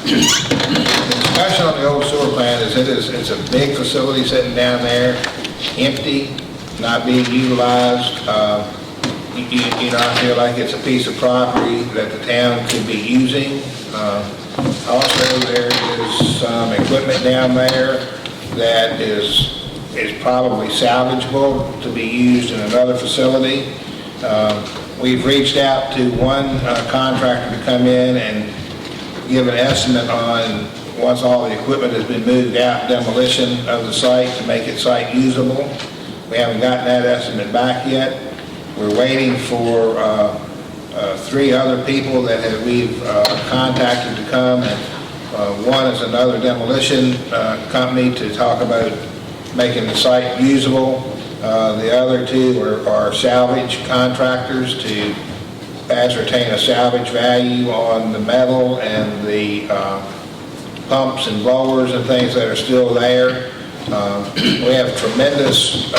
The discussion on the old sewer plant is it's a big facility sitting down there, empty, not being utilized. You know, I feel like it's a piece of property that the town could be using. Also, there is some equipment down there that is probably salvageable to be used in another facility. We've reached out to one contractor to come in and give an estimate on, once all the equipment has been moved out, demolition of the site to make it site usable. We haven't gotten that estimate back yet. We're waiting for 3 other people that we've contacted to come, and one is another demolition company to talk about making the site usable. The other 2 are salvage contractors to ascertain a salvage value on the metal and the pumps and blowers and things that are still there. We have tremendous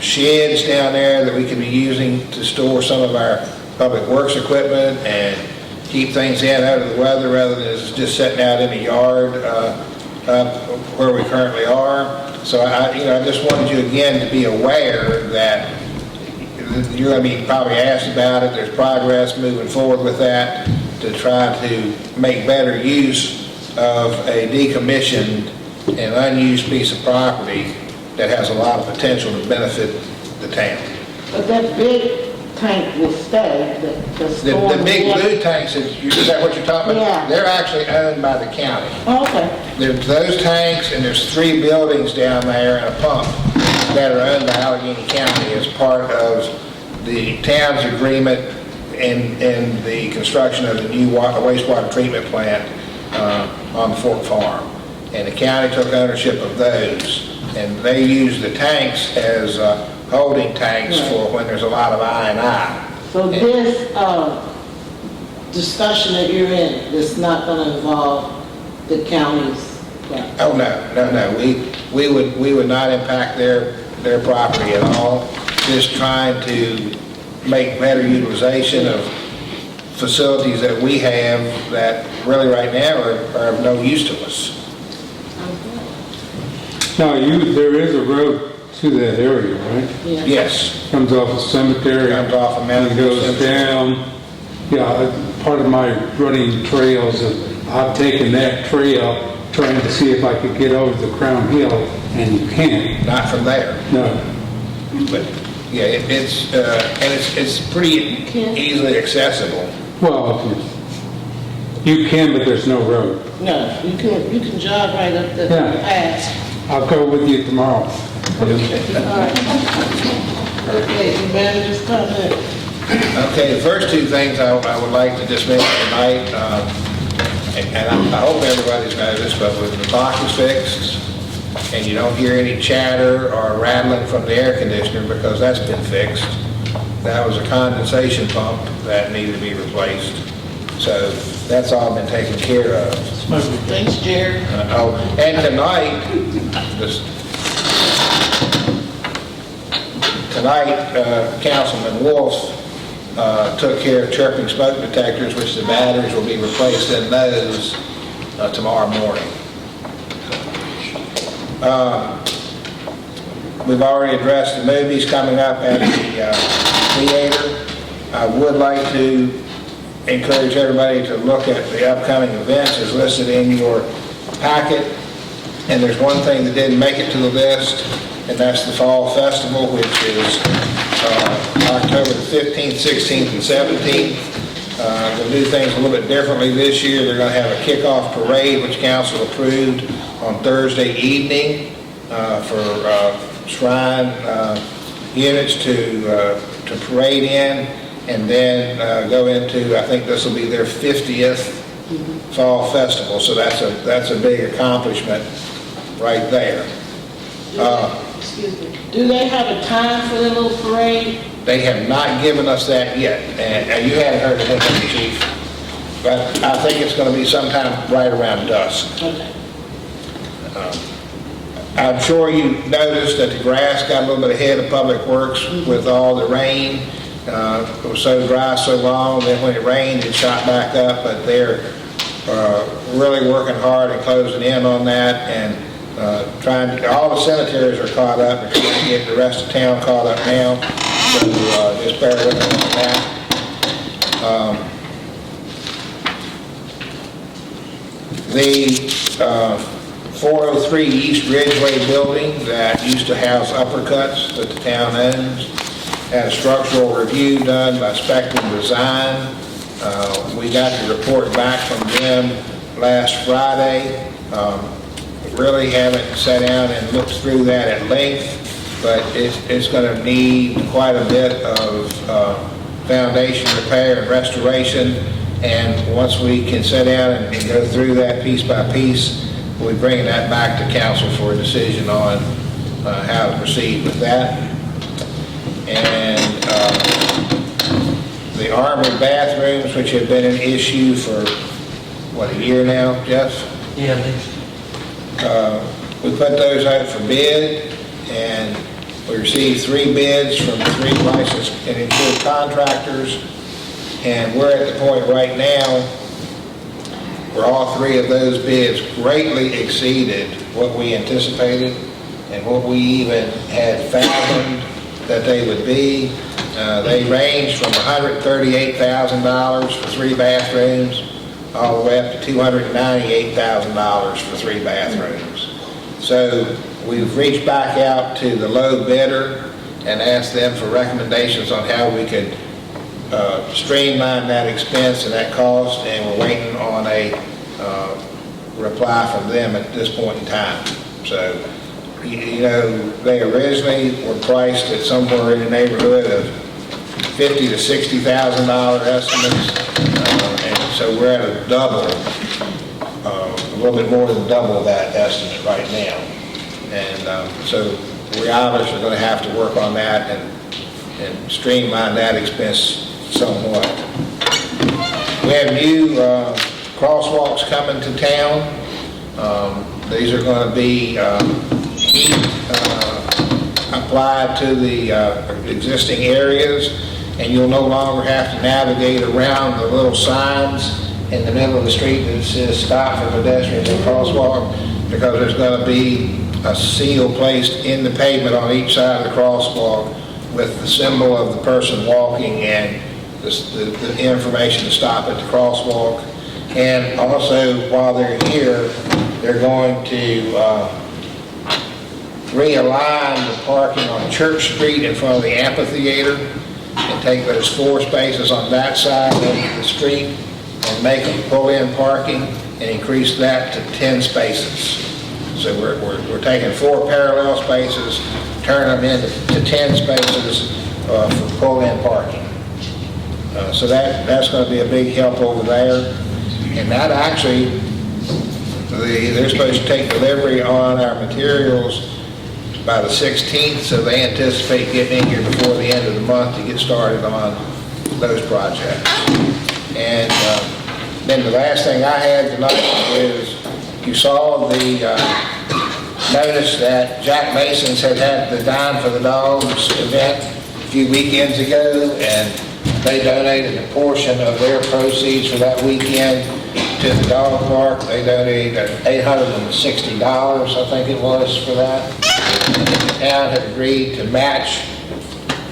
sheds down there that we could be using to store some of our public works equipment and keep things in out of the weather rather than just sitting out in the yard where we currently are. So I just wanted you again to be aware that you're going to be probably asked about it. There's progress moving forward with that to try to make better use of a decommissioned and unused piece of property that has a lot of potential to benefit the town. But that big tank will stay. The big blue tanks, is that what you're talking about? Yeah. They're actually owned by the county. Oh, okay. There's those tanks, and there's 3 buildings down there and a pump that are owned by Allegheny County as part of the town's agreement in the construction of the new wastewater treatment plant on the Fork Farm. And the county took ownership of those. And they use the tanks as holding tanks for when there's a lot of I&I. So this discussion that you're in is not going to involve the county's property? Oh, no. We would not impact their property at all. Just trying to make better utilization of facilities that we have that really right now are of no use to us. Now, there is a road to that area, right? Yeah. Yes. Comes off a cemetery. Comes off of Mountain and View goes Cemetery. down. Yeah, part of my running trails is I've taken that trail trying to see if I could get over the Crown Hill, and you can't. Not from there. No. But yeah, it's pretty easily accessible. Well, you can, but there's no road. No, you can jog right up the Yeah. path. I'll go with you tomorrow. All right. Okay, the manager's comment. Okay, the first 2 things I would like to just mention tonight, and I hope everybody's noticed, but when the clock is fixed and you don't hear any chatter or rattling from the air conditioner because that's been fixed, that was a condensation pump that needed to be replaced. So that's all been taken care of. Thanks, Jerry. And tonight, Councilman Wolf took care of chirping smoke detectors, which the batteries will be replaced in those tomorrow morning. We've already addressed the movies coming up at the theater. I would like to encourage everybody to look at the upcoming events as listed in your packet. And there's one thing that didn't make it to the list, and that's the Fall Festival, which is October the 15th, 16th, and 17th. We'll do things a little bit differently this year. They're going to have a kickoff parade, which council approved on Thursday evening for shrine units to parade in, and then go into, I think this will be their 50th Fall Festival, so that's a big accomplishment right there. Excuse me. Do they have a time for the little parade? They have not given us that yet, and you hadn't heard anything, Chief, but I think it's going to be sometime right around dusk. Okay. I'm sure you noticed that the grass got a little bit ahead of Public Works with all the rain. It was so dry so long, then when it rained, it shot back up, but they're really working hard and closing in on that, and trying to, all the cemeteries are caught up, and trying to get the rest of town caught up now, so just bear with me on that. 403 East Ridgeway building that used to house uppercuts that the town owns had a structural review done by Sept Design. We got the report back from them last Friday. Really haven't sat down and looked through that at length, but it's going to need quite a bit of foundation repair and restoration. And once we can sit down and go through that piece by piece, we'll be bringing that back to council for a decision on how to proceed with that. And the Armoy bathrooms, which have been an issue for, what, a year now, Jeff? Yeah, at least. We put those out for bid, and we received 3 bids from 3 licensed and insured contractors. And we're at the point right now where all 3 of those bids greatly exceeded what we anticipated and what we even had fathomed that they would be. They range from $138,000 for 3 bathrooms all the way up to $298,000 for 3 bathrooms. So we've reached back out to the low bidder and asked them for recommendations on how we could streamline that expense and that cost, and we're waiting on a reply from them at this point in time. So, you know, they originally were priced at somewhere in the neighborhood of $50,000 to $60,000 estimates, and so we're at a double, a little bit more than double that estimate right now. And so we obviously are going to have to work on that and streamline that expense somewhat. We have new crosswalks coming to town. These are going to be heat applied to the existing areas, and you'll no longer have to navigate around the little signs in the middle of the street that says stop for pedestrians and crosswalk, because there's going to be a seal placed in the pavement on each side of the crosswalk with the symbol of the person walking and the information to stop at the crosswalk. And also, while they're here, they're going to realign the parking on Church Street in front of the amphitheater and take those 4 spaces on that side of the street and make them pull-in parking and increase that to 10 spaces. So we're taking 4 parallel spaces, turning them into 10 spaces for pull-in parking. So that's going to be a big help over there. And that actually, they're supposed to take delivery on our materials by the 16th, so they anticipate getting in here before the end of the month to get started on those projects. And then the last thing I had tonight is, you saw the notice that Jack Mason's had the Dine for the Dogs event a few weekends ago, and they donated a portion of their proceeds for that weekend to the dog park. They donated $860, I think it was, for that. The town had agreed to match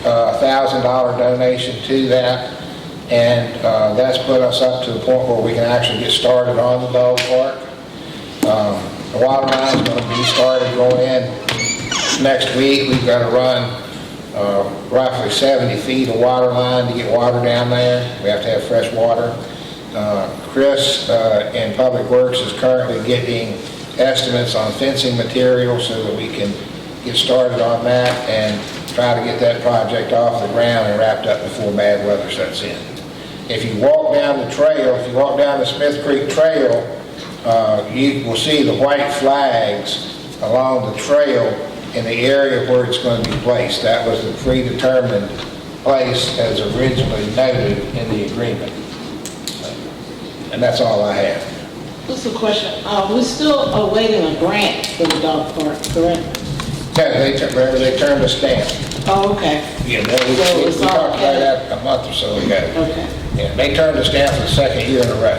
a $1,000 donation to that, and that's put us up to the point where we can actually get started on the dog park. The water line's going to be started going in next week. We've got to run roughly 70 feet of water line to get water down there. We have to have fresh water. Chris in Public Works is currently getting estimates on fencing material so that we can get started on that and try to get that project off the ground and wrapped up before bad weather sets in. If you walk down the trail, if you walk down the Smith Creek Trail, you will see the white flags along the trail in the area where it's going to be placed. That was the predetermined place as originally noted in the agreement. And that's all I have. Just a question. We're still awaiting a grant for the dog park, correct? Yeah, they turned us down. Oh, okay. Yeah, we So it's talked all about okay. that a month or so ago. Okay. Yeah, they turned us down for the 2nd year in a row.